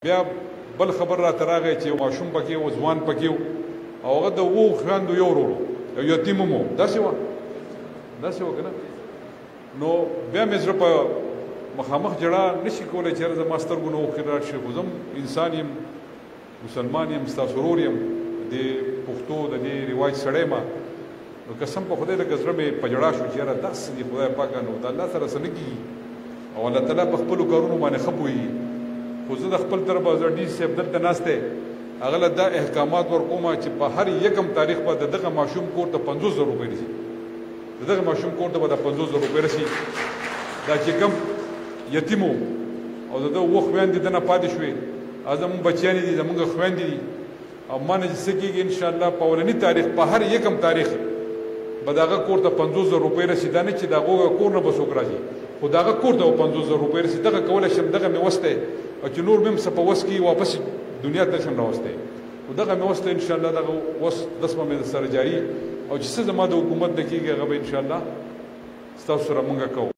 بیا بل خبر را تراغی چې ماشوم پکې او ځوان پکې او هغه د وو خویندو یو ورور یو یتیم مو داسې وه که نه نو بیا مې زړه په مخامخ جړه نشي کولی چې زما سترګو نه اوښکې راشي خو زه انسان یم مسلمان یم ستاسو ورور یم د پښتو د دې رواج سړی ما نو قسم په خدای لکه زړه مې په جړه شو چې یاره داسې دي خدای پاکه نو د الله سره څه نه کېږي او الله تعالی په خپلو کارونو باندې ښه پوهېږي خو زه د خپل طرفه زه ډي صاحب دلته ناست دی هغه له دا احکامات ورکوم چې په هر یکم تاریخ به د دغه ماشوم کور ته 50,000 روپۍ رسي د دغه ماشوم کور ته به د 50,000 روپۍ رسي دا چې کوم یتیم و او د ده اووه خویندې دنه پاتې شوې زمونږ بچیانې دي زمونږ خویندې دي او ما نه چې څه کېږي انشاءالله په اولني تاریخ په هر یکم تاریخ به د هغه کور ته 50,000 روپۍ رسي دا نه چې د هغو کور نه به څوک راځي خو د هغه کور ته به 50,000 روپۍ رسي دغه کولی شم دغه مې وس دی او چې نور مې هم څه په وس کښي واپس دنیا ته شم راوستی خو دغه مې وس دی انشاءالله دغه وس دسمه مې سره جاري او چې څه زما د حکومت نه کېږي هغه به انشاءالله ستاسو سره مونږ کوو